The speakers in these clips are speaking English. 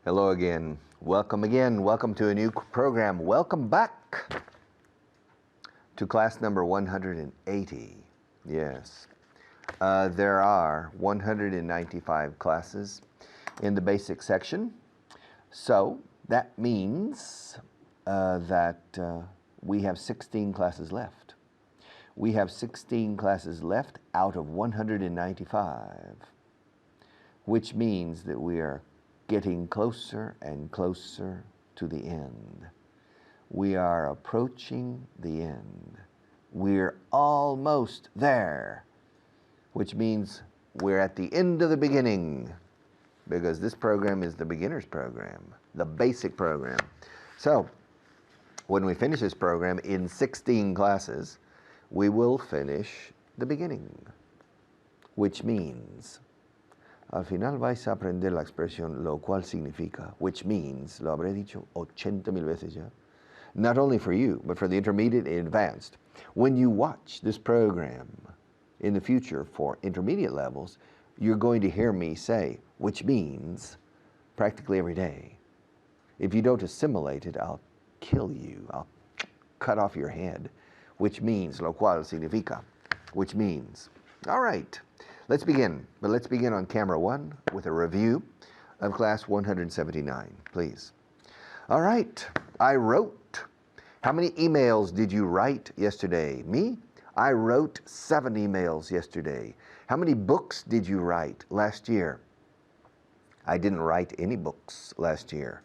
Hello again. Welcome to a new program. Welcome back to class number 180. Yes. There are 195 classes in the basic section. So that means that we have 16 classes left. We have 16 classes left out of 195, which means that we are getting closer and closer to the end. We are approaching the end. We're almost there, which means we're at the end of the beginning, because this program is the beginner's program, the basic program. So when we finish this program in 16 classes, we will finish the beginning, which means al final vais a aprender la expresión lo cual significa, which means, lo habré dicho 80,000 veces ya, not only for you, but for the intermediate and advanced. When you watch this program in the future for intermediate levels, you're going to hear me say, which means, practically every day. If you don't assimilate it, I'll kill you. I'll cut off your head. Which means, lo cual significa, which means. All right. Let's begin, but let's begin on camera 1 with a review of class 179, please. All right, I wrote. How many emails did you write yesterday? Me? I wrote 7 emails yesterday. How many books did you write last year? I didn't write any books last year.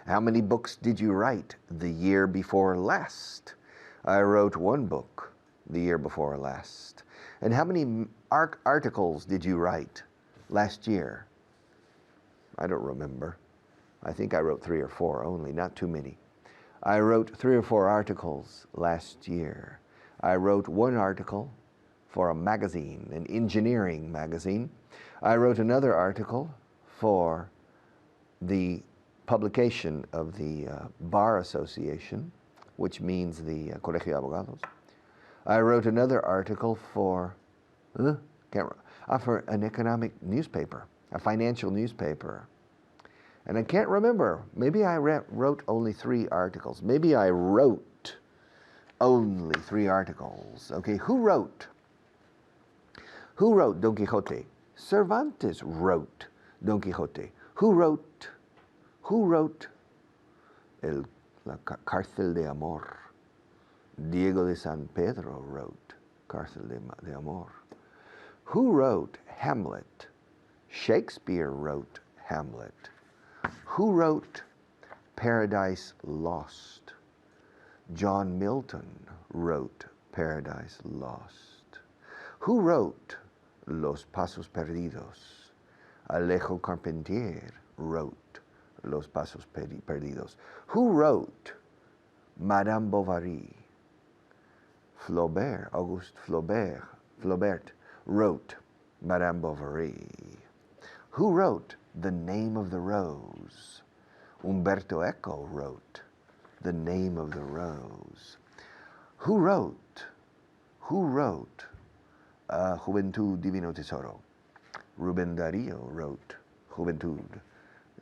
How many books did you write the year before last? I wrote 1 book the year before last. And how many articles did you write last year? I don't remember. I think I wrote 3 or 4 only, not too many. I wrote 3 or 4 articles last year. I wrote 1 article for a magazine, an engineering magazine. I wrote another article for the publication of the Bar Association, which means the Colegio de Abogados. I wrote another article for for an economic newspaper, a financial newspaper. And I can't remember. Maybe I wrote only 3 articles. Maybe I wrote only 3 articles. Okay, who wrote? Who wrote Don Quixote? Cervantes wrote Don Quixote. Who wrote La Cárcel de Amor? Diego de San Pedro wrote Cárcel de Amor. Who wrote Hamlet? Shakespeare wrote Hamlet. Who wrote Paradise Lost? John Milton wrote Paradise Lost. Who wrote Los Pasos Perdidos? Alejo Carpentier wrote Los Pasos Perdidos. Who wrote Madame Bovary? Flaubert, Auguste Flaubert wrote Madame Bovary. Who wrote The Name of the Rose? Umberto Eco wrote The Name of the Rose. Who wrote Juventud Divino Tesoro? Rubén Darío wrote Juventud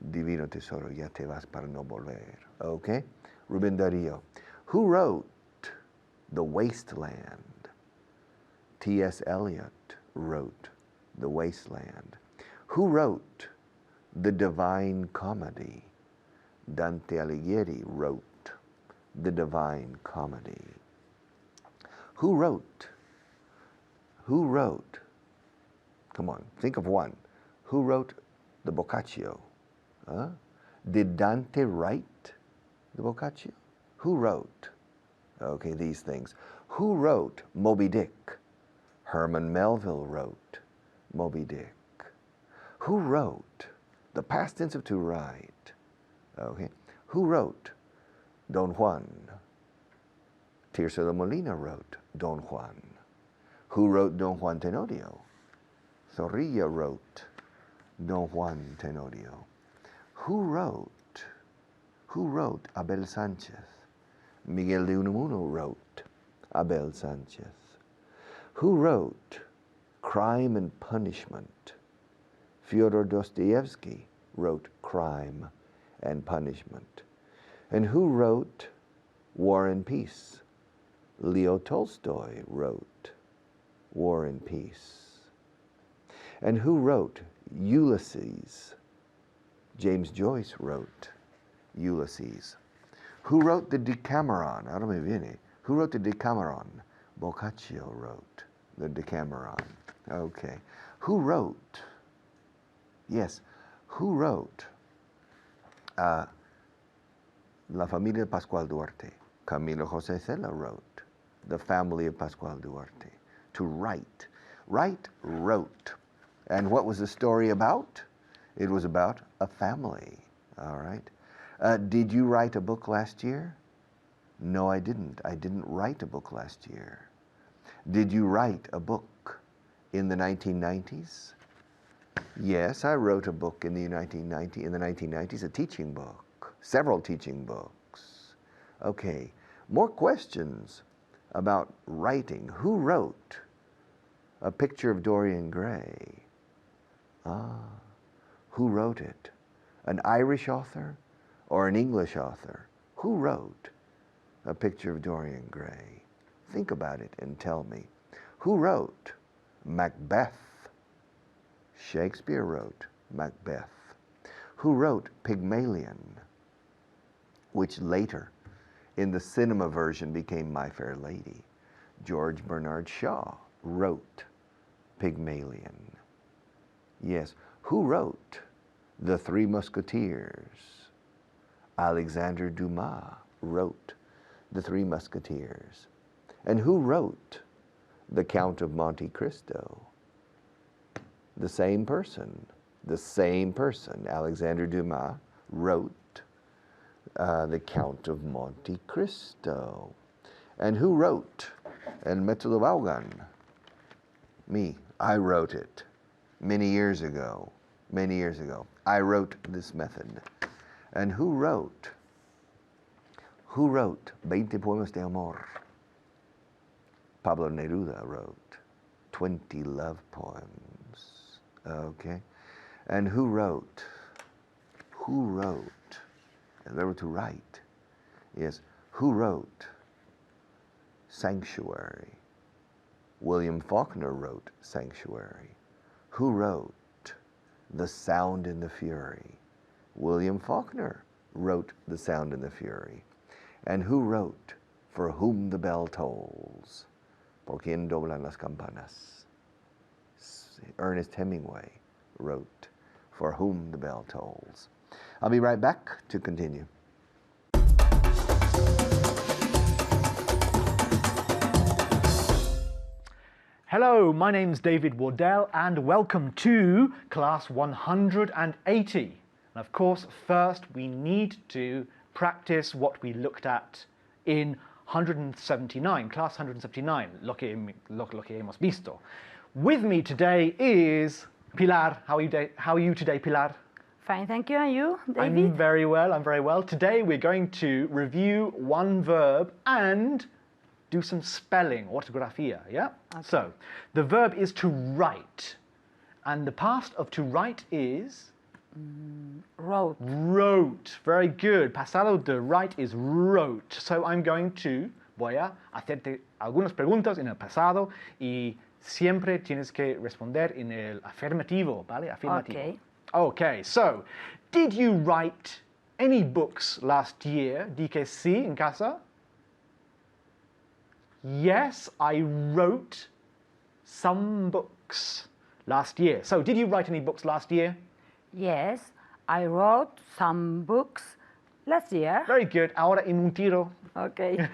Divino Tesoro, ya te vas para no volver. Okay? Rubén Darío. Who wrote The Wasteland? T.S. Eliot wrote The Wasteland. Who wrote The Divine Comedy? Dante Alighieri wrote The Divine Comedy. Who wrote? Come on, think of 1. Who wrote the Boccaccio? Did Dante write the Boccaccio? Who wrote? Okay, these things. Who wrote Moby Dick? Herman Melville wrote Moby Dick. Who wrote the past tense of to write? Okay. Who wrote Don Juan? Tirso de Molina wrote Don Juan. Who wrote Don Juan Tenorio? Zorrilla wrote Don Juan Tenorio. Who wrote Abel Sanchez? Miguel de Unamuno wrote Abel Sanchez. Who wrote Crime and Punishment? Fyodor Dostoevsky wrote Crime and Punishment. And who wrote War and Peace? Leo Tolstoy wrote War and Peace. And who wrote Ulysses? James Joyce wrote Ulysses. Who wrote the Decameron? Ahora me viene. Who wrote the Decameron? Boccaccio wrote the Decameron. Okay. Who wrote? Yes. Who wrote La Familia de Pascual Duarte? Camilo José Cela wrote The Family of Pascual Duarte. To write. Write, wrote. And what was the story about? It was about a family. All right. Did you write a book last year? No, I didn't. I didn't write a book last year. Did you write a book in the 1990s? Yes, I wrote a book in the 1990s, a teaching book, several teaching books. Okay, more questions about writing. Who wrote A Picture of Dorian Gray? Who wrote it? An Irish author or an English author? Who wrote A Picture of Dorian Gray? Think about it and tell me. Who wrote Macbeth? Shakespeare wrote Macbeth. Who wrote Pygmalion, which later in the cinema version became My Fair Lady? George Bernard Shaw wrote Pygmalion. Yes. Who wrote The Three Musketeers? Alexandre Dumas wrote The Three Musketeers. And who wrote The Count of Monte Cristo? The same person. The same person. Alexandre Dumas wrote The Count of Monte Cristo. And who wrote El Método Vaughan? Me. I wrote it many years ago. Many years ago. I wrote this method. And who wrote 20 Poemas de Amor? Pablo Neruda wrote 20 love poems. Okay. And who wrote, and they were to write, yes, who wrote Sanctuary? William Faulkner wrote Sanctuary. Who wrote The Sound and the Fury? William Faulkner wrote The Sound and the Fury. And who wrote For Whom the Bell Tolls? Por quien doblan las campanas? Ernest Hemingway wrote For Whom the Bell Tolls. I'll be right back to continue. Hello, my name's David Wardell and welcome to class 180. And of course, first we need to practice what we looked at in 179, class 179, lo que hemos visto. With me today is Pilar. How are you today, Pilar? Fine, thank you. And you, David? I'm very well. Today we're going to review one verb and do some spelling, ortografía, yeah? Okay. So, the verb is to write. And the past of to write is? Wrote. Wrote. Very good. Pasado de write is wrote. So voy a hacerte algunas preguntas en el pasado y siempre tienes que responder en el afirmativo, ¿vale? Afirmativo. Okay. Okay, so, did you write any books last year? Di que sí en casa? Yes, I wrote some books last year. So, did you write any books last year? Yes, I wrote some books last year. Very good. Ahora en un tiro. Okay.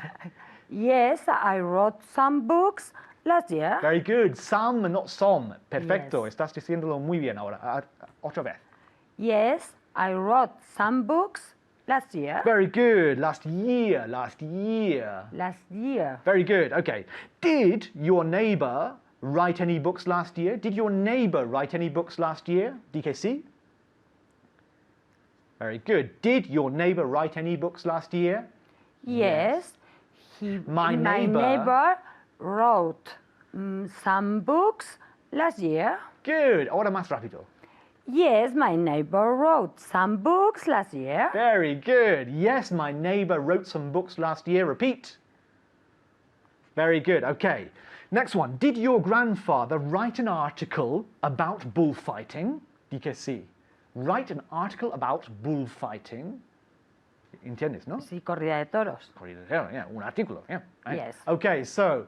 Yes, I wrote some books last year. Very good. Some, not some. Perfecto. Yes. Estás diciéndolo muy bien ahora. Otra vez. Yes, I wrote some books last year. Very good. Last year. Last year. Very good. Okay. Did your neighbor write any books last year? Did your neighbor write any books last year? Di que sí? Very good. Did your neighbor write any books last year? Yes. My neighbor wrote some books last year. Good. Ahora más rápido. Yes, my neighbor wrote some books last year. Very good. Yes, my neighbor wrote some books last year. Repeat. Very good. Okay. Next one. Did your grandfather write an article about bullfighting? Di que sí. Write an article about bullfighting. ¿Entiendes, no? Sí, corrida de toros. Yeah, un artículo. Yeah. Right. Yes. Okay, so.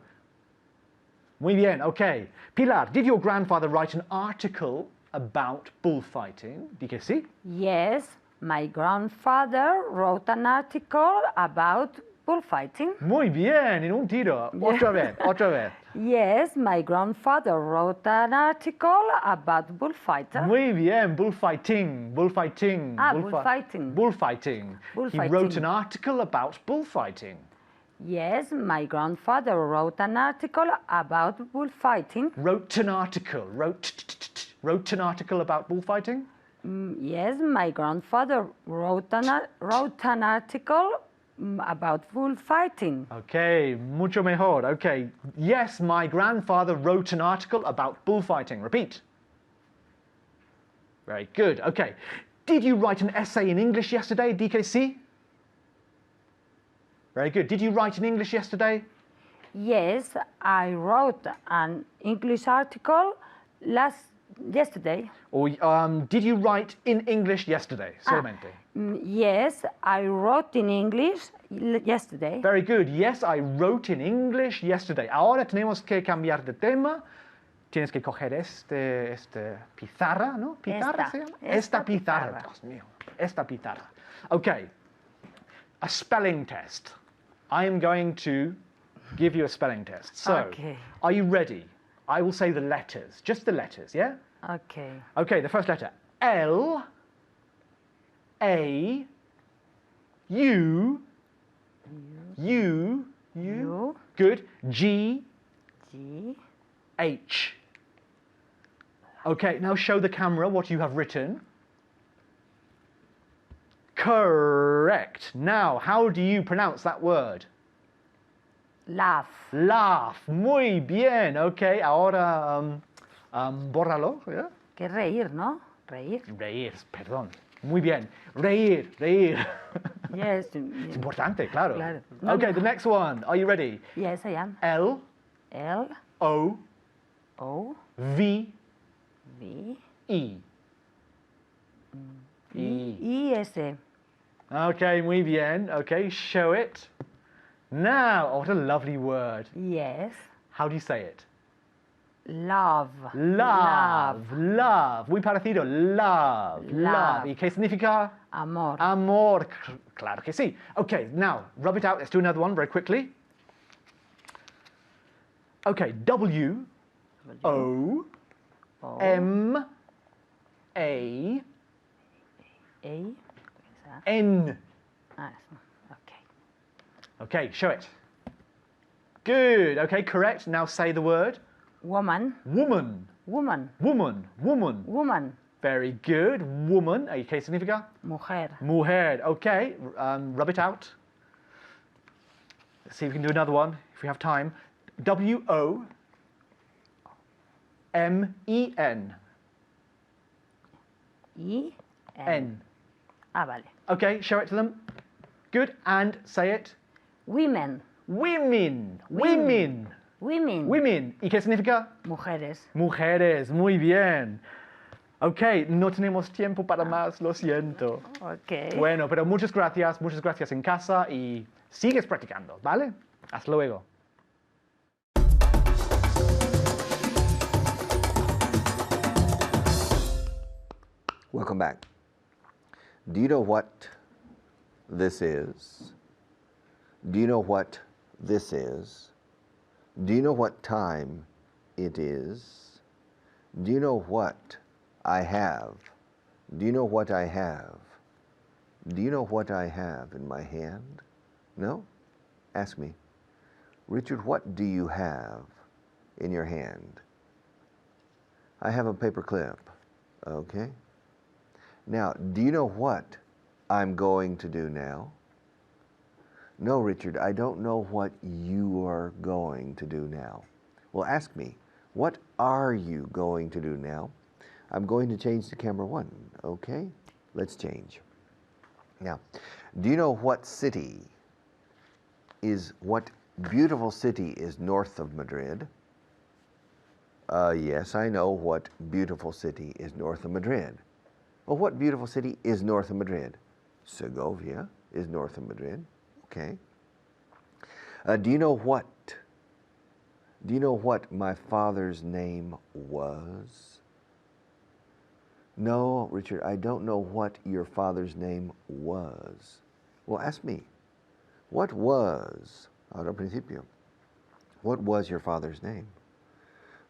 Muy bien. Okay. Pilar, did your grandfather write an article about bullfighting? Di que sí. Yes, my grandfather wrote an article about bullfighting. Muy bien, en un tiro. Otra vez, otra vez. Yes, my grandfather wrote an article about bullfighting. Muy bien, bullfighting, bullfighting. Bullfighting. Bullfighting. He Bullfighting. wrote an article about bullfighting. Yes, my grandfather wrote an article about bullfighting. Wrote an article. Wrote an article about bullfighting. Yes, my grandfather wrote an article about bullfighting. Okay, mucho mejor. Okay. Yes, my grandfather wrote an article about bullfighting. Repeat. Very good. Okay. Did you write an essay in English yesterday, DKC? Very good. Did you write in English yesterday? Yes, I wrote an English article yesterday. Or did you write in English yesterday? Solamente. Yes, I wrote in English yesterday. Very good. Yes, I wrote in English yesterday. Ahora tenemos que cambiar de tema. Tienes que coger este pizarra, ¿no? ¿Pizarra se llama? Esta pizarra. Dios mío. Esta pizarra. Okay. A spelling test. I am going to give you a spelling test. So, Okay. Are you ready? I will say the letters. Just the letters, yeah? Okay. Okay, the first letter. L, A, U, U, U. Good. G, G. H. Okay, now show the camera what you have written. Correct. Now, how do you pronounce that word? Laugh. Laugh. Muy bien. Okay, ahora bórralo. ¿Ya? Que reír, ¿no? Reír. Reír, perdón. Muy bien. Reír, reír. Yes. Es importante, claro. Claro. Okay, the next one. Are you ready? Yes, I am. L, L. O, O. V, V. E. E. I. S. Okay, muy bien. Okay, show it. Now, oh, what a lovely word. Yes. How do you say it? Love. Love. Love. Muy parecido. Love. Love. ¿Y qué significa? Amor. Amor. Claro que sí. Okay, now, rub it out. Let's do another one very quickly. Okay, W, O, O. M, A, A. N. Ah, okay. Okay, show it. Good. Okay, correct. Now say the word. Woman. Woman. Woman. Woman. Woman. Woman. Very good. Woman. ¿Qué significa? Mujer. Mujer. Okay, rub it out. Let's see if we can do another one if we have time. W-O-M-E-N. I. N. Ah, vale. Okay, show it to them. Good. And say it. Women. Women. Women. Women. Women. ¿Y qué significa? Mujeres. Mujeres. Muy bien. Ok, no tenemos tiempo para más, lo siento. Okay. Bueno, pero muchas gracias en casa y sigues practicando, ¿vale? Hasta luego. Welcome back. Do you know what this is? Do you know what this is? Do you know what time it is? Do you know what I have? Do you know what I have? Do you know what I have in my hand? No? Ask me. Richard, what do you have in your hand? I have a paper clip. Okay? Now, do you know what I'm going to do now? No, Richard, I don't know what you are going to do now. Well, ask me, what are you going to do now? I'm going to change to camera 1, okay? Let's change. Now, do you know what beautiful city is north of Madrid? Yes, I know what beautiful city is north of Madrid. Well, what beautiful city is north of Madrid? Segovia is north of Madrid, okay. Do you know what my father's name was? No, Richard, I don't know what your father's name was. Well, ask me. What was, ahora principio, what was your father's name?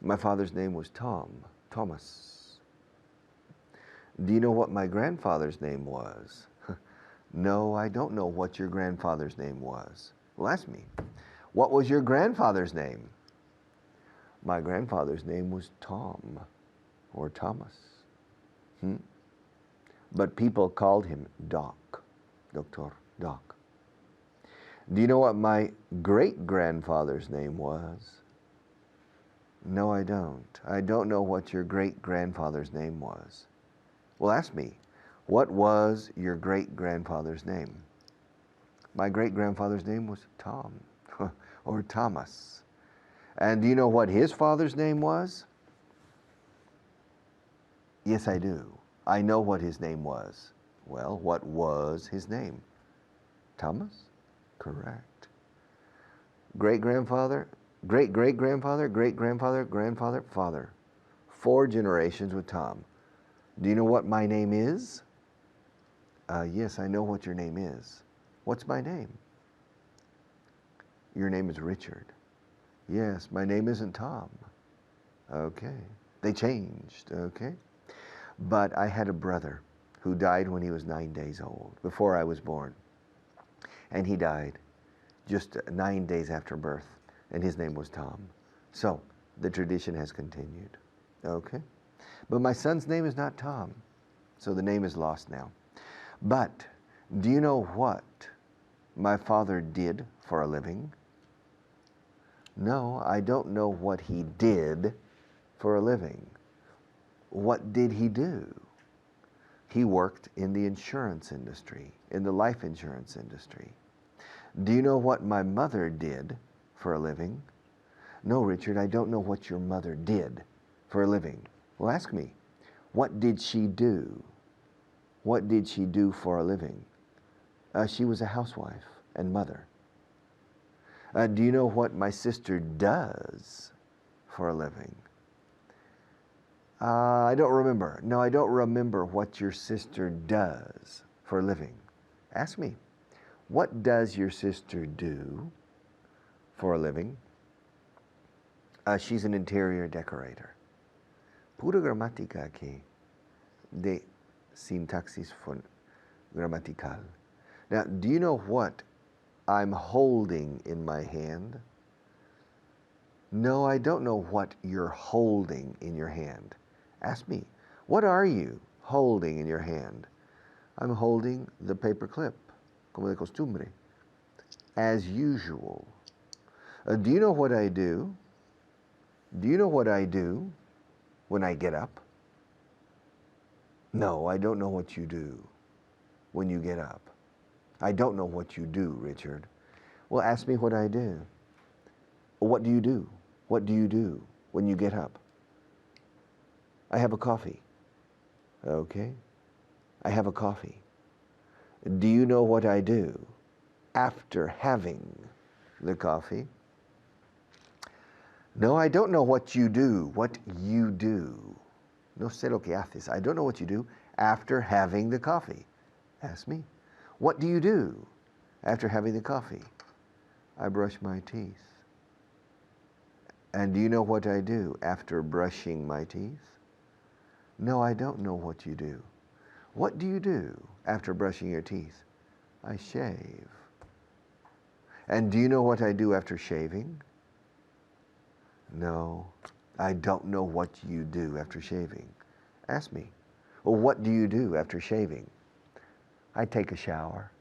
My father's name was Thomas. Do you know what my grandfather's name was? No, I don't know what your grandfather's name was. Well, ask me. What was your grandfather's name? My grandfather's name was Tom, or Thomas. But people called him Doc, Doctor, Doc. Do you know what my great-grandfather's name was? No, I don't. I don't know what your great-grandfather's name was. Well, ask me, what was your great-grandfather's name? My great-grandfather's name was Tom, or Thomas. And do you know what his father's name was? Yes, I do. I know what his name was. Well, what was his name? Thomas? Correct. Great-grandfather, great-great-grandfather, great-grandfather, grandfather, father. 4 generations with Tom. Do you know what my name is? Yes, I know what your name is. What's my name? Your name is Richard. Yes, my name isn't Tom. Okay. They changed, okay? But I had a brother who died when he was 9 days old, before I was born. And he died just 9 days after birth, and his name was Tom. So, the tradition has continued, okay? But my son's name is not Tom, so the name is lost now. But, do you know what my father did for a living? No, I don't know what he did for a living. What did he do? He worked in the insurance industry, in the life insurance industry. Do you know what my mother did for a living? No, Richard, I don't know what your mother did for a living. Well, ask me, what did she do? What did she do for a living? She was a housewife and mother. Do you know what my sister does for a living? I don't remember. No, I don't remember what your sister does for a living. Ask me, what does your sister do for a living? She's an interior decorator. Pura gramática aquí de sintaxis gramatical. Now, do you know what I'm holding in my hand? No, I don't know what you're holding in your hand. Ask me, what are you holding in your hand? I'm holding the paper clip, como de costumbre, as usual. Do you know what I do? Do you know what I do when I get up? No, I don't know what you do when you get up. I don't know what you do, Richard. Well, ask me what I do. What do you do? What do you do when you get up? I have a coffee. Okay? I have a coffee. Do you know what I do after having the coffee? No, I don't know what you do. What you do. No sé lo que haces. I don't know what you do after having the coffee. Ask me. What do you do after having the coffee? I brush my teeth. And do you know what I do after brushing my teeth? No, I don't know what you do. What do you do after brushing your teeth? I shave. And do you know what I do after shaving? No, I don't know what you do after shaving. Ask me. Well, what do you do after shaving? I take a shower.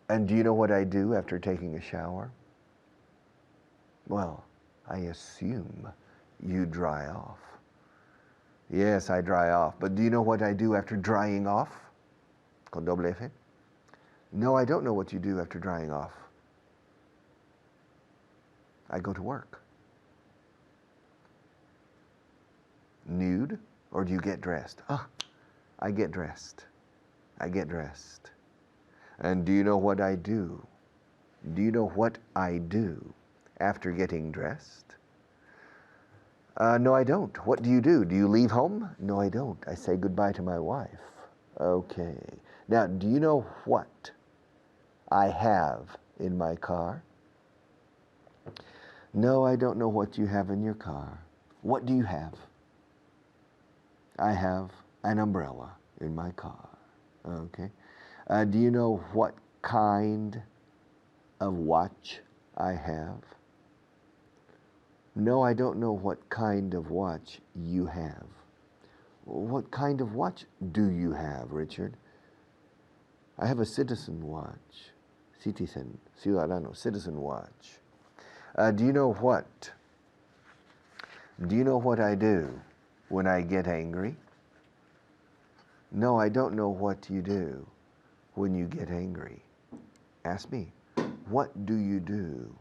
And do you know what I do after taking a shower? Well, I assume you dry off. Yes, I dry off. But do you know what I do after drying off? Con doble F? No, I don't know what you do after drying off. I go to work. Nude, or do you get dressed? Ah, I get dressed. I get dressed. And do you know what I do? Do you know what I do after getting dressed? No, I don't. What do you do? Do you leave home? No, I don't. I say goodbye to my wife. Okay. Now, do you know what I have in my car? No, I don't know what you have in your car. What do you have? I have an umbrella in my car. Okay. Do you know what kind of watch I have? No, I don't know what kind of watch you have. What kind of watch do you have, Richard? I have a citizen watch. Citizen, ciudadano, citizen watch. Do you know what? Do you know what I do when I get angry? No, I don't know what you do when you get angry. Ask me, what do you do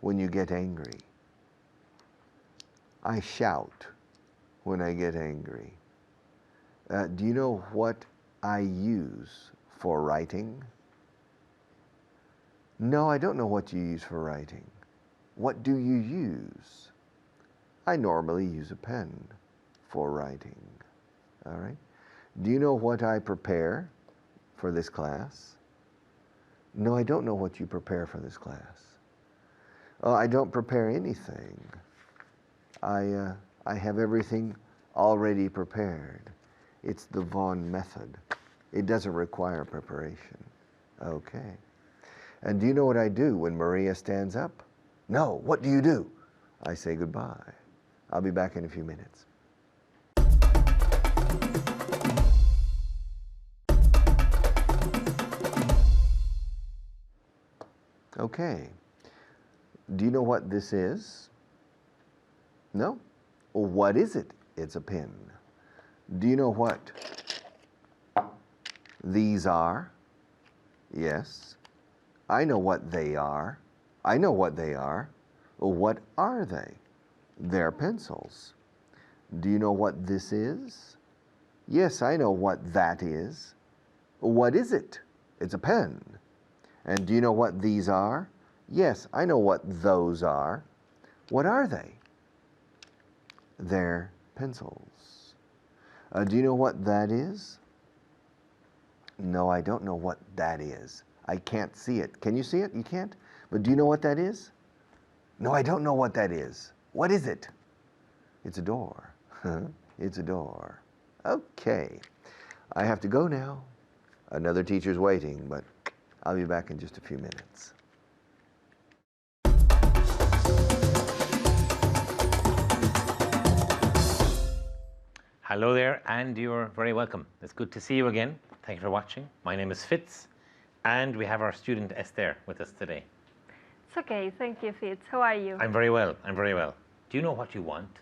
when you get angry? I shout when I get angry. Do you know what I use for writing? No, I don't know what you use for writing. What do you use? I normally use a pen for writing. All right. Do you know what I prepare for this class? No, I don't know what you prepare for this class. Oh, I don't prepare anything. I have everything already prepared. It's the Vaughan method. It doesn't require preparation. Okay. And do you know what I do when Maria stands up? No. What do you do? I say goodbye. I'll be back in a few minutes. Okay. Do you know what this is? No? Well, what is it? It's a pen. Do you know what these are? Yes. I know what they are. I know what they are. Well, what are they? They're pencils. Do you know what this is? Yes, I know what that is. What is it? It's a pen. And do you know what these are? Yes, I know what those are. What are they? They're pencils. Do you know what that is? No, I don't know what that is. I can't see it. Can you see it? You can't? But do you know what that is? No, I don't know what that is. What is it? It's a door. It's a door. Okay. I have to go now. Another teacher's waiting, but I'll be back in just a few minutes. Hello there, and you're very welcome. It's good to see you again. Thank you for watching. My name is Fitz, and we have our student Esther with us today. It's okay, thank you, Fitz. How are you? I'm very well, I'm very well. Do you know what you want?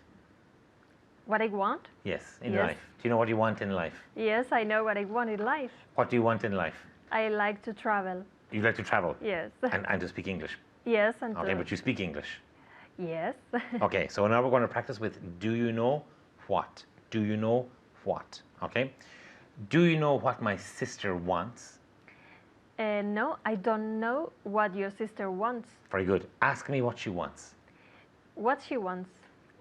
What I want? Yes, in Yes. life. Do you know what you want in life? Yes, I know what I want in life. What do you want in life? I like to travel. You like to travel? Yes. And to speak English? Yes, and Okay, but you speak English. Yes. Okay, so now we're going to practice with do you know what? Do you know what? Okay? Do you know what my sister wants? No, I don't know what your sister wants. Very good. Ask me what she wants. What she wants.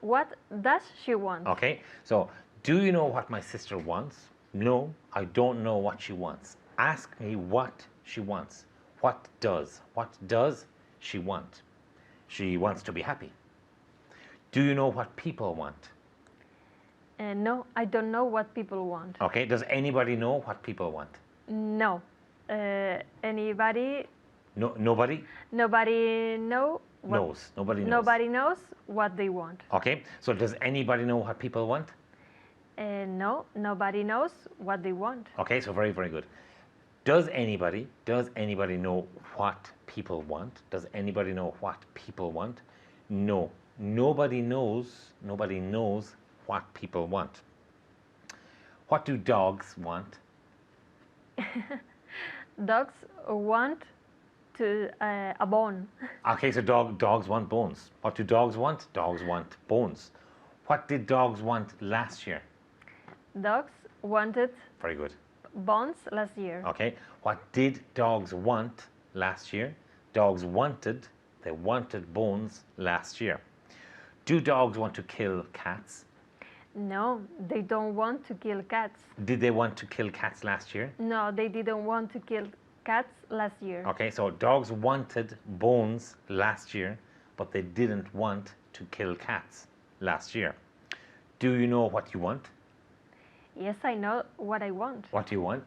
What does she want? Okay, so do you know what my sister wants? No, I don't know what she wants. Ask me what she wants. What does she want? She wants to be happy. Do you know what people want? No, I don't know what people want. Okay, does anybody know what people want? No. Anybody? No, nobody Nobody know what, knows. Nobody knows. Nobody knows what they want. Okay, so does anybody know what people want? No, nobody knows what they want. Okay, so very, very good. Does anybody know what people want? Does anybody know what people want? No, nobody knows what people want. What do dogs want? Dogs want to a bone. Okay, so dogs want bones. What do dogs want? Dogs want bones. What did dogs want last year? Dogs wanted Very good. bones last year. Okay. What did dogs want last year? Dogs wanted, they wanted bones last year. Do dogs want to kill cats? No, they don't want to kill cats. Did they want to kill cats last year? No, they didn't want to kill cats last year. Okay, so dogs wanted bones last year, but they didn't want to kill cats last year. Do you know what you want? Yes, I know what I want. What do you want?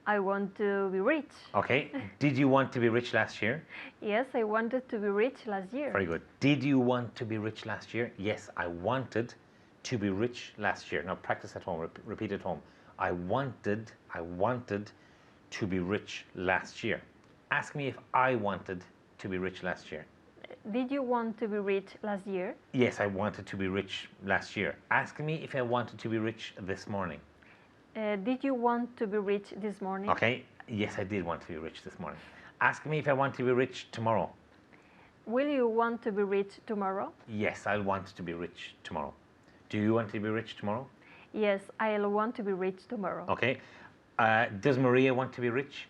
I want to be rich. Okay. Did you want to be rich last year? Yes, I wanted to be rich last year. Very good. Did you want to be rich last year? Yes, I wanted to be rich last year. Now practice at home, repeat at home. I wanted to be rich last year. Ask me if I wanted to be rich last year. Did you want to be rich last year? Yes, I wanted to be rich last year. Ask me if I wanted to be rich this morning. Did you want to be rich this morning? Okay, yes, I did want to be rich this morning. Ask me if I want to be rich tomorrow. Will you want to be rich tomorrow? Yes, I'll want to be rich tomorrow. Do you want to be rich tomorrow? Yes, I'll want to be rich tomorrow. Okay. Does Maria want to be rich?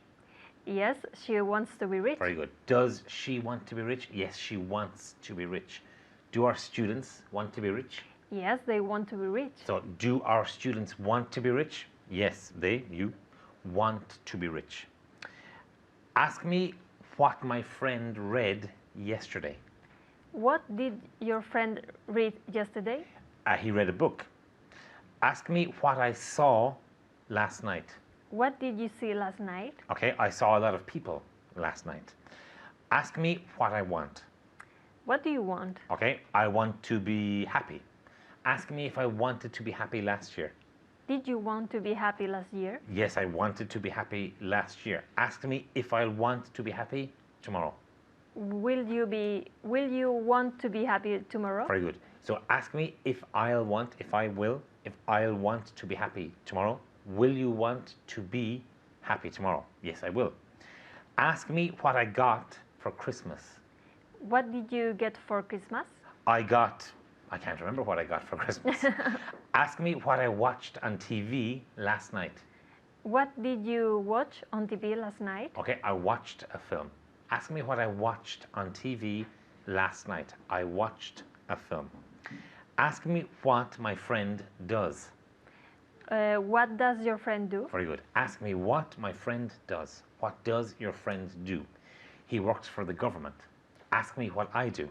Yes, she wants to be rich. Very good. Does she want to be rich? Yes, she wants to be rich. Do our students want to be rich? Yes, they want to be rich. So, do our students want to be rich? Yes, you want to be rich. Ask me what my friend read yesterday. What did your friend read yesterday? He read a book. Ask me what I saw last night. What did you see last night? Okay, I saw a lot of people last night. Ask me what I want. What do you want? Okay, I want to be happy. Ask me if I wanted to be happy last year. Did you want to be happy last year? Yes, I wanted to be happy last year. Ask me if I want to be happy tomorrow. Will you want to be happy tomorrow? Very good. So ask me if I'll want to be happy tomorrow. Will you want to be happy tomorrow? Yes, I will. Ask me what I got for Christmas. What did you get for Christmas? I can't remember what I got for Christmas. Ask me what I watched on TV last night. What did you watch on TV last night? Okay, I watched a film. Ask me what I watched on TV last night. I watched a film. Ask me what my friend does. What does your friend do? Very good. Ask me what my friend does. What does your friend do? He works for the government. Ask me what I do.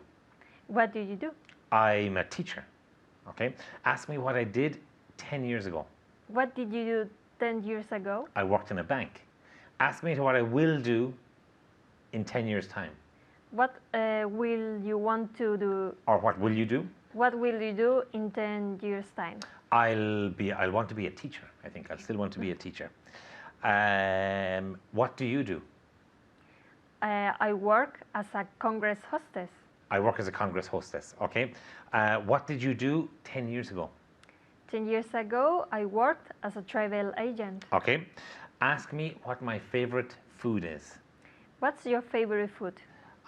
What do you do? I'm a teacher. Okay. Ask me what I did 10 years ago. What did you do 10 years ago? I worked in a bank. Ask me what I will do in 10 years' time. What will you want to do? Or what will you do? What will you do in 10 years' time? I'll want to be a teacher. I think I'll still want to be a teacher. What do you do? I work as a Congress hostess. I work as a Congress hostess. Okay. What did you do 10 years ago? 10 years ago, I worked as a travel agent. Okay. Ask me what my favorite food is. What's your favorite food?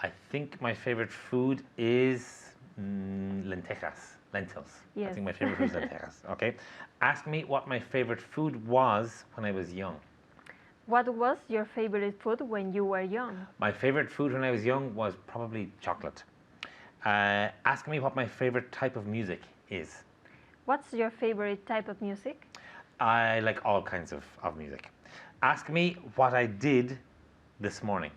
I think my favorite food is lentejas, lentils. I Yes. think my favorite food is lentejas. Okay. Ask me what my favorite food was when I was young. What was your favorite food when you were young? My favorite food when I was young was probably chocolate. Ask me what my favorite type of music is. What's your favorite type of music? I like all kinds of music. Ask me what I did this morning.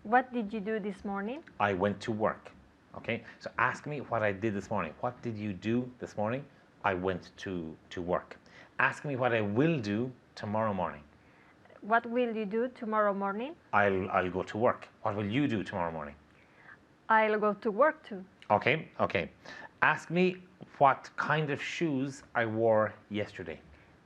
What did you do this morning? I went to work. Okay, so ask me what I did this morning. What did you do this morning? I went to work. Ask me what I will do tomorrow morning. What will you do tomorrow morning? I'll go to work. What will you do tomorrow morning? I'll go to work too. Okay. Ask me what kind of shoes I wore yesterday.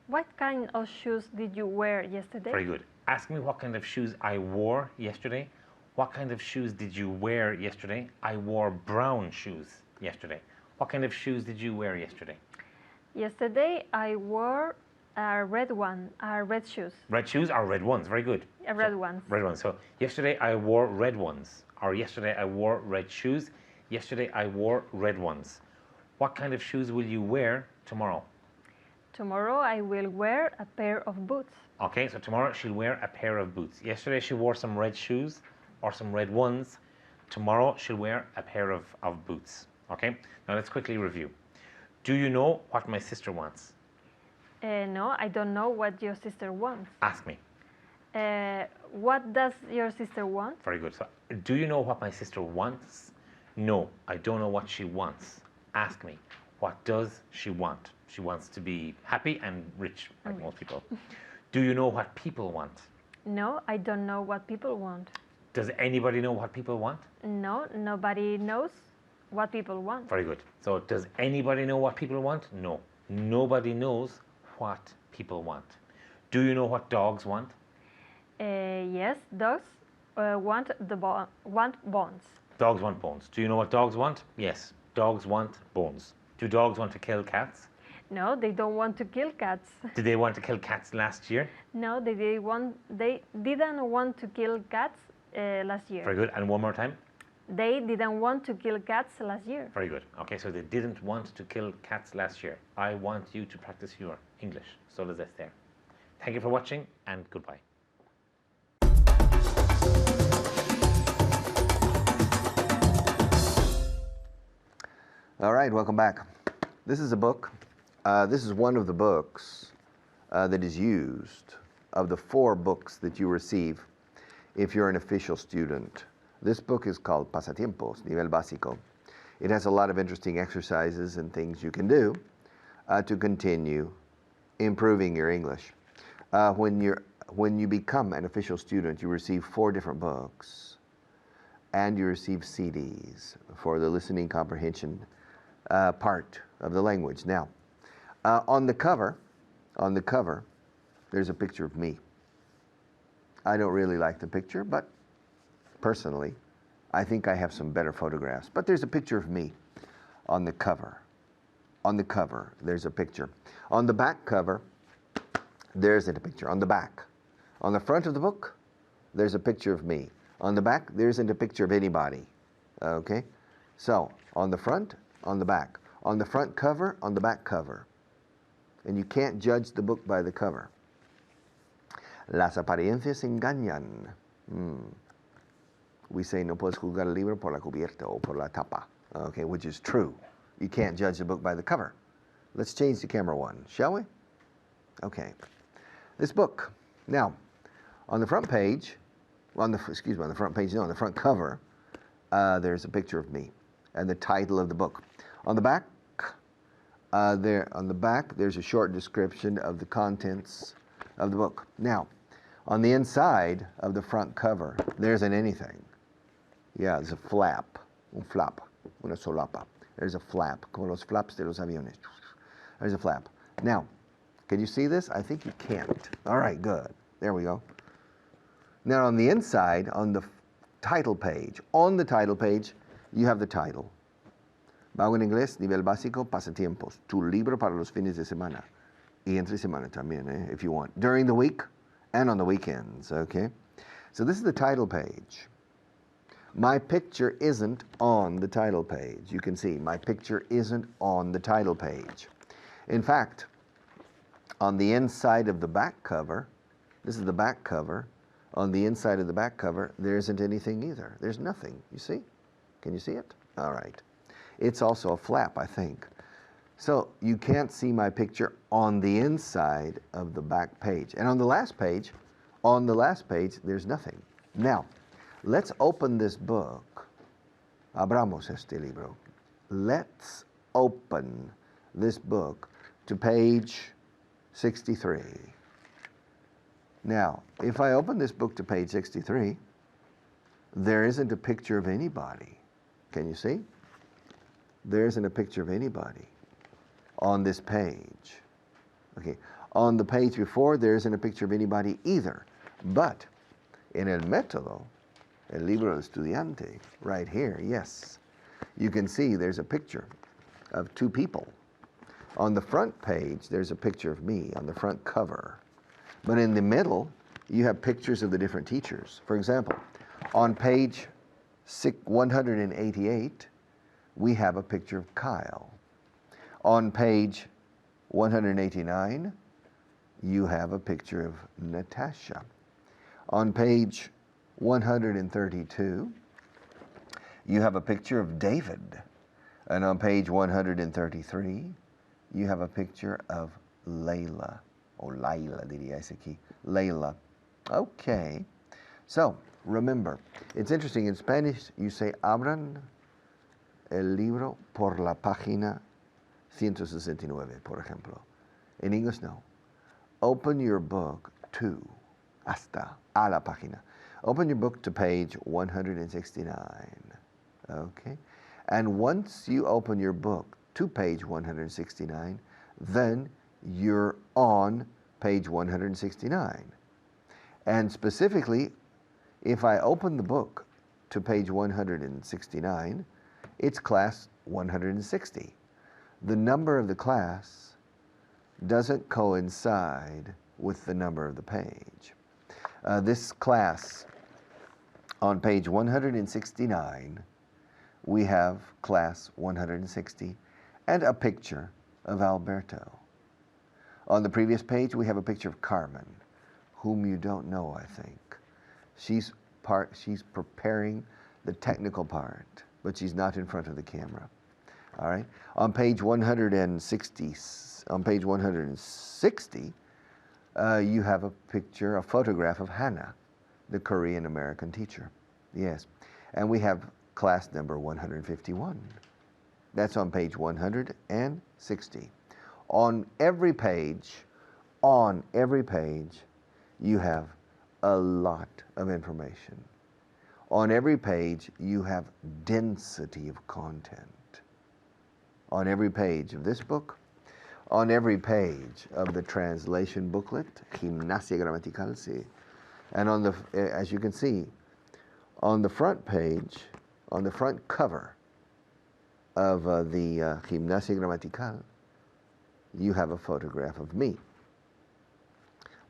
What kind of shoes did you wear yesterday? Very good. Ask me what kind of shoes I wore yesterday. What kind of shoes did you wear yesterday? I wore brown shoes yesterday. What kind of shoes did you wear yesterday? Yesterday I wore A red one. Red shoes. Red shoes or red ones? Very good. Red ones. Red ones. So yesterday I wore red ones. Or yesterday I wore red shoes. Yesterday I wore red ones. What kind of shoes will you wear tomorrow? Tomorrow I will wear a pair of boots. Okay, so tomorrow she'll wear a pair of boots. Yesterday she wore some red shoes or some red ones. Tomorrow she'll wear a pair of boots. Okay, now let's quickly review. Do you know what my sister wants? No, I don't know what your sister wants. Ask me. What does your sister want? Very good. So, do you know what my sister wants? No, I don't know what she wants. Ask me. What does she want? She wants to be happy and rich, like most people. Do you know what people want? No, I don't know what people want. Does anybody know what people want? No, nobody knows what people want. Very good. So, does anybody know what people want? No. Nobody knows what people want. Do you know what dogs want? Yes, dogs want bones. Dogs want bones. Do you know what dogs want? Yes, dogs want bones. Do dogs want to kill cats? No, they don't want to kill cats. Did they want to kill cats last year? No, they didn't want to kill cats last year. Very good. And one more time? They didn't want to kill cats last year. Very good. Okay, so they didn't want to kill cats last year. I want you to practice your English. Solo desde. Thank you for watching and goodbye. All right, welcome back. This is a book. This is one of the books that is used of the 4 books that you receive if you're an official student. This book is called Pasatiempos, Nivel Básico. It has a lot of interesting exercises and things you can do to continue improving your English. When you become an official student, you receive 4 different books, and you receive CDs for the listening comprehension part of the language. Now, on the cover, there's a picture of me. I don't really like the picture, but personally, I think I have some better photographs. But there's a picture of me on the cover. On the cover, there's a picture. On the back cover, there isn't a picture. On the back. On the front of the book, there's a picture of me. On the back, there isn't a picture of anybody. Okay? So, on the front, on the back. On the front cover, on the back cover. And you can't judge the book by the cover. Las apariencias engañan. We say no puedes juzgar el libro por la cubierta o por la tapa. Okay, which is true. You can't judge the book by the cover. Let's change to camera 1, shall we? Okay. This book. Now, on the front page, on the front cover, there's a picture of me and the title of the book. On the back, there's a short description of the contents of the book. Now, on the inside of the front cover, there isn't anything. Yeah, there's a flap, un flap, una solapa. There's a flap, como los flaps de los aviones. There's a flap. Now, can you see this? I think you can't. All right, good. There we go. Now, on the inside, on the title page, you have the title. Vaughan Inglés, Nivel Básico, Pasatiempos. Tu libro para los fines de semana. Y entre semana también, if you want. During the week and on the weekends, okay? So this is the title page. My picture isn't on the title page. You can see my picture isn't on the title page. In fact, on the inside of the back cover, this is the back cover, on the inside of the back cover, there isn't anything either. There's nothing, you see? Can you see it? All right. It's also a flap, I think. So you can't see my picture on the inside of the back page. And on the last page, there's nothing. Now, let's open this book. Abramos este libro. Let's open this book to page 63. Now, if I open this book to page 63, there isn't a picture of anybody. Can you see? There isn't a picture of anybody on this page. Okay. On the page before, there isn't a picture of anybody either. But in el método, el libro del estudiante, right here, yes, you can see there's a picture of 2 people. On the front page, there's a picture of me on the front cover. But in the middle, you have pictures of the different teachers. For example, on page 188, we have a picture of Kyle. On page 189, you have a picture of Natasha. On page 132, you have a picture of David. And on page 133, you have a picture of Layla. Or Laila, diría ese aquí. Layla. Okay. So, remember, it's interesting. In Spanish, you say, abran el libro por la página 169, por ejemplo. In English, no. Open your book to, hasta, a la página. Open your book to page 169. Okay? And once you open your book to page 169, then you're on page 169. And specifically, if I open the book to page 169, it's class 160. The number of the class doesn't coincide with the number of the page. This class, on page 169, we have class 160 and a picture of Alberto. On the previous page, we have a picture of Carmen, whom you don't know, I think. She's preparing the technical part, but she's not in front of the camera. All right. On page 160, you have a picture, a photograph of Hannah, the Korean American teacher. Yes. And we have class number 151. That's on page 160. On every page, you have a lot of information. On every page, you have density of content. On every page of this book, on every page of the translation booklet, Gimnasia Gramatical, sí. And on the, as you can see, on the front page, on the front cover of the Gimnasia Gramatical, you have a photograph of me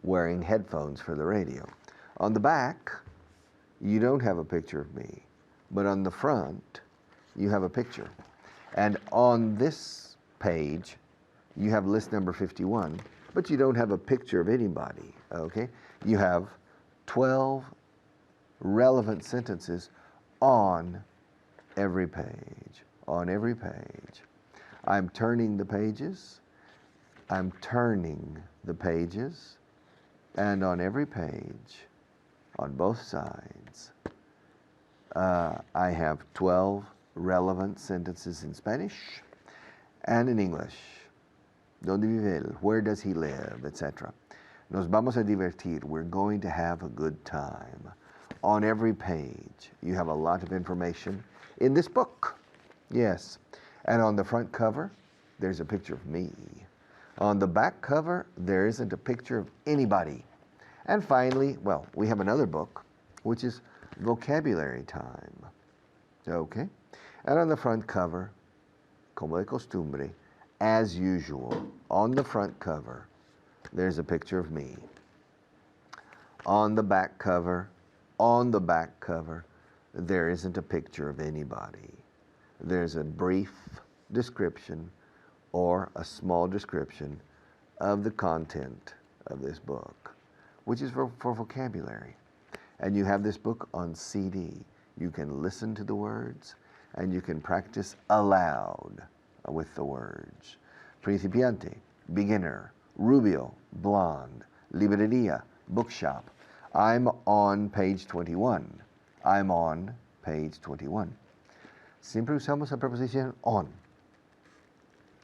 wearing headphones for the radio. On the back, you don't have a picture of me, but on the front, you have a picture. And on this page, you have list number 51, but you don't have a picture of anybody, okay? You have 12 relevant sentences on every page, on every page. I'm turning the pages, and on every page, on both sides, I have 12 relevant sentences in Spanish and in English. ¿Dónde vive él? Where does he live? Etc. Nos vamos a divertir. We're going to have a good time. On every page, you have a lot of information in this book. Yes. And on the front cover, there's a picture of me. On the back cover, there isn't a picture of anybody. And finally, well, we have another book, which is vocabulary time. Okay? And on the front cover, como de costumbre, as usual, on the front cover, there's a picture of me. On the back cover, there isn't a picture of anybody. There's a brief description or a small description of the content of this book, which is for vocabulary. And you have this book on CD. You can listen to the words and you can practice aloud with the words. Principiante, beginner, rubio, blonde, librería, bookshop. I'm on page 21. I'm on page 21. Siempre usamos la preposición on.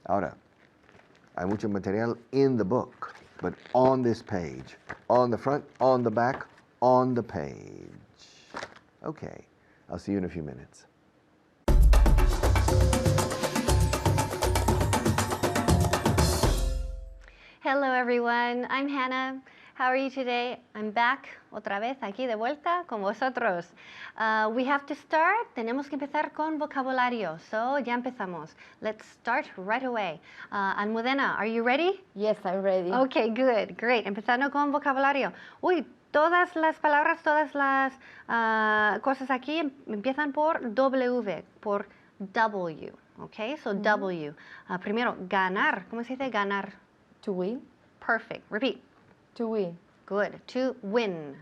Ahora, hay mucho material in the book, but on this page, on the front, on the back, on the page. Okay, I'll see you in a few minutes. Hello everyone, I'm Hannah. How are you today? I'm back otra vez aquí de vuelta con vosotros. We have to start. Tenemos que empezar con vocabulario. So, ya empezamos. Let's start right away. Almudena, are you ready? Yes, I'm ready. Okay, good, great. Empezando con vocabulario. Uy, todas las palabras, todas las cosas aquí empiezan por W, por W. Okay, so W. Primero, ganar. ¿Cómo se dice ganar? To win. Perfect. Repeat. To win. Good. To win,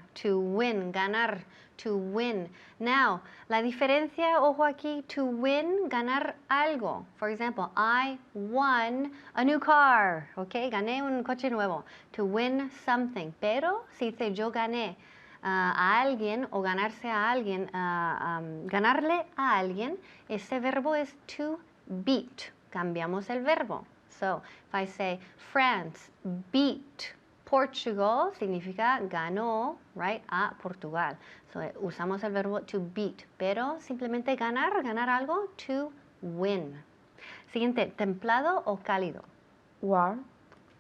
ganar, to win. Now, la diferencia, ojo aquí, to win, ganar algo. For example, I won a new car. Okay, gané un coche nuevo. To win something. Pero si dice yo gané a alguien o ganarse a alguien, ganarle a alguien, ese verbo es to beat. Cambiamos el verbo. So, if I say France beat Portugal, significa ganó, right, a Portugal. So, usamos el verbo to beat, pero simplemente ganar algo, to win. Siguiente, templado o cálido. Warm.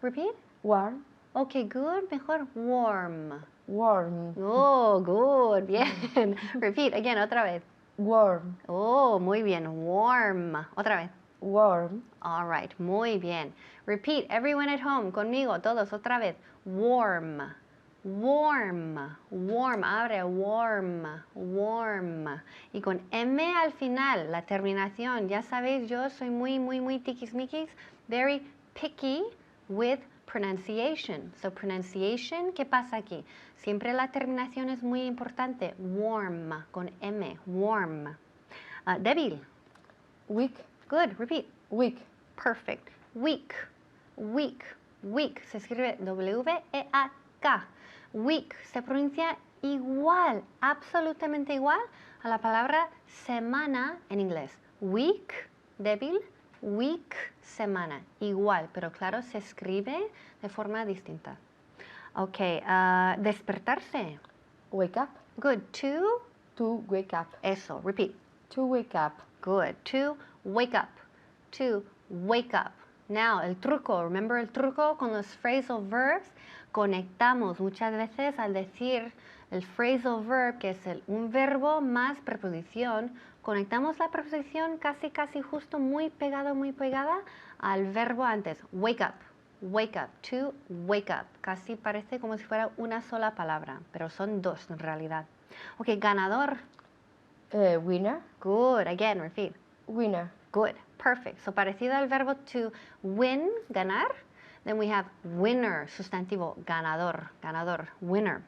Repeat. Warm. Okay, good, mejor warm. Warm. Oh, good, bien. Repeat, again, otra vez. Warm. Oh, muy bien, warm. Otra vez. Warm. All right, muy bien. Repeat, everyone at home, conmigo, todos, otra vez. Warm, warm, warm, abre, warm, warm. Y con M al final, la terminación. Ya sabéis, yo soy muy tiquismiquis, very picky with pronunciation. So, pronunciation, ¿qué pasa aquí? Siempre la terminación es muy importante. Warm, con M, warm. Débil. Weak. Good, repeat. Weak. Perfect. Weak, weak, weak. Se escribe W-E-A-K. Weak se pronuncia igual, absolutamente igual a la palabra semana en inglés. Week, débil, week, semana. Igual, pero claro, se escribe de forma distinta. Ok, despertarse. Wake up. Good. To. To wake up. Eso, repeat. To wake up. Good. To wake up. To wake up. Now, el truco. Remember el truco con los phrasal verbs? Conectamos muchas veces al decir el phrasal verb, que es un verbo más preposición. Conectamos la preposición casi justo muy pegada al verbo antes. Wake up. Wake up. To wake up. Casi parece como si fuera una sola palabra, pero son dos en realidad. Ok, ganador. Winner. Good. Again, repeat. Winner. Good. Perfect. So, parecido al verbo to win, ganar. Then we have winner, sustantivo, ganador, ganador, winner.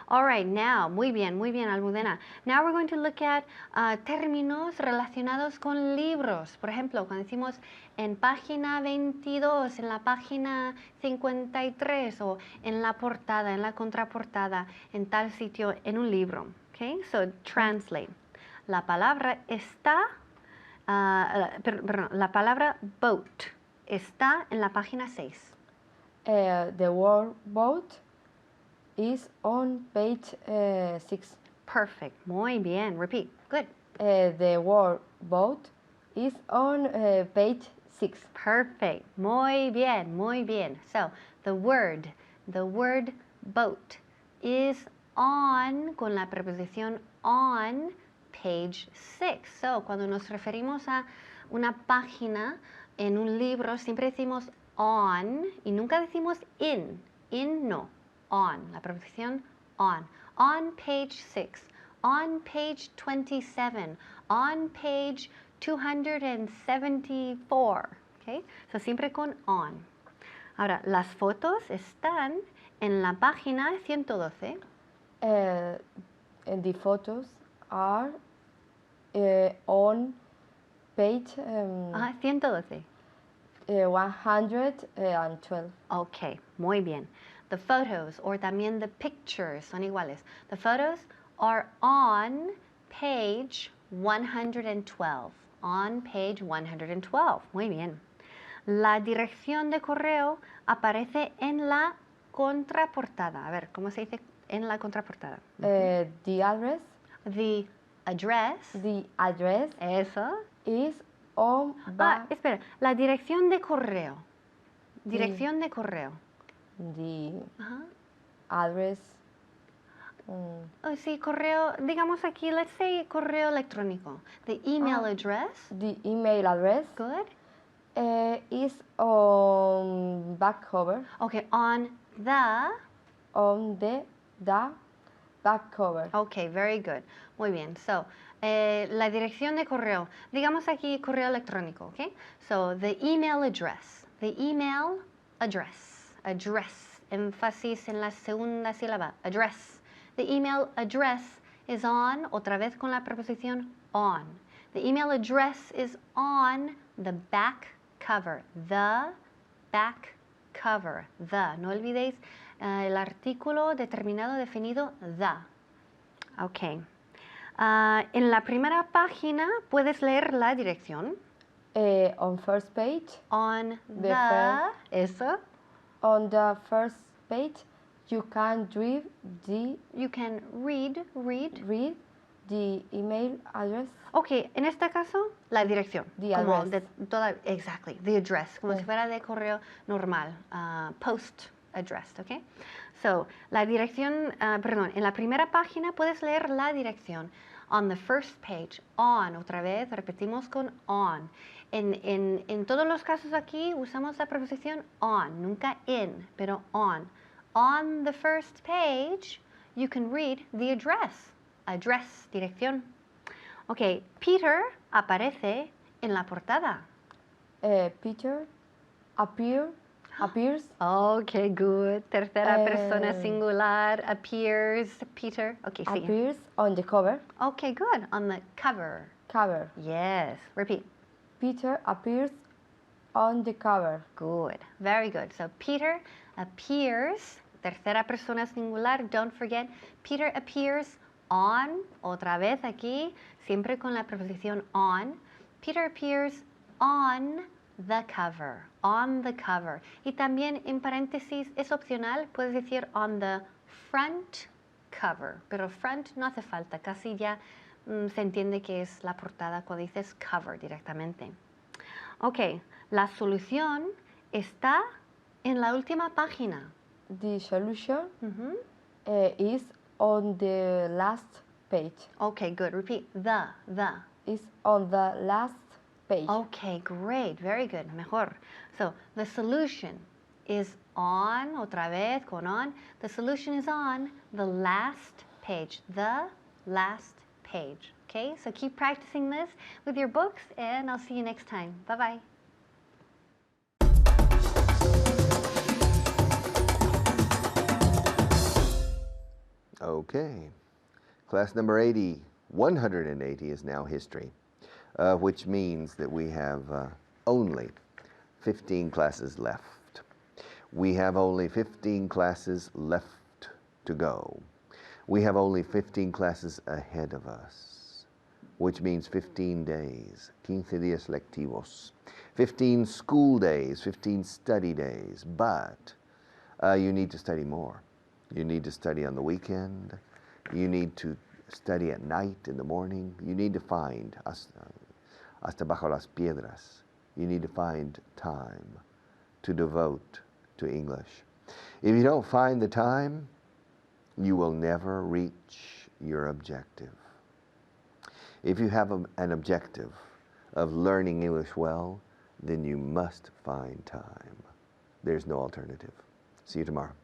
All right, now, muy bien, Almudena. Now we're going to look at términos relacionados con libros. Por ejemplo, cuando decimos en página 22, en la página 53 o en la portada, en la contraportada, en tal sitio, en un libro. Okay, so translate. La palabra está, la palabra boat está en la página 6. The word boat is on page 6. Perfect. Muy bien. Repeat. Good. The word boat is on page 6. Perfect. Muy bien. Muy bien. So, the word boat is on, con la preposición on, page 6. So, cuando nos referimos a una página en un libro, siempre decimos on y nunca decimos in. In no. On. La preposición on. On page 6. On page 27. On page 274. Okay? So, siempre con on. Ahora, las fotos están en la página 112. And the photos are on page 112. 112. Ok, muy bien. The photos, or también the pictures, son iguales. The photos are on page 112. On page 112. Muy bien. La dirección de correo aparece en la contraportada. A ver, ¿cómo se dice en la contraportada? The address. The address. The address Eso. is on. Espera. La dirección de correo. Dirección de correo. The Ajá. address. Oh, sí, correo, digamos aquí, let's say correo electrónico. The email address. The email address Good. is on back cover. Okay, on the. On the back cover. Okay, very good. Muy bien. So, la dirección de correo. Digamos aquí correo electrónico, okay? So, the email address. The email address. Address. Énfasis en la segunda sílaba. Address. The email address is on, otra vez con la preposición on. The email address is on the back cover. The back cover. The. No olvidéis el artículo determinado definido the. Ok. En la primera página puedes leer la dirección. On first page. On The eso. On the first page, you can read the. You can read. Read the email address. Ok, en este caso, la dirección. The como address. Exactly, the address, como si fuera de correo normal, post addressed, ok? So, la dirección, perdón, en la primera página puedes leer la dirección. On the first page, on, otra vez, repetimos con on. En todos los casos aquí usamos la preposición on, nunca in, pero on. On the first page, you can read the address. Address, dirección. Ok, Peter aparece en la portada. Peter appears. Okay, good. Tercera persona singular, appears, Peter. Okay, sigue. Appears on the cover. Okay, good. On the cover. Cover. Yes. Repeat. Peter appears on the cover. Good. Very good. So Peter appears, tercera persona singular, don't forget. Peter appears on, otra vez aquí, siempre con la preposición on. Peter appears on the cover. On the cover. Y también en paréntesis es opcional, puedes decir on the front cover. Pero front no hace falta, casi ya se entiende que es la portada cuando dices cover directamente. Ok, la solución está en la última página. The solution is on the last page. Okay, good. Repeat. The. Is on the last page. Okay, great. Very good. Mejor. So, the solution is on, otra vez, con on. The solution is on the last page. The last page. Okay, so keep practicing this with your books, and I'll see you next time. Bye-bye. Okay. Class number 80, 180 is now history, which means that we have only 15 classes left. We have only 15 classes left to go. We have only 15 classes ahead of us, which means 15 days, 15 días lectivos, 15 school days, 15 study days, but you need to study more. You need to study on the weekend. You need to study at night, in the morning. You need to find, hasta bajo las piedras, you need to find time to devote to English. If you don't find the time, you will never reach your objective. If you have an objective of learning English well, then you must find time. There's no alternative. See you tomorrow.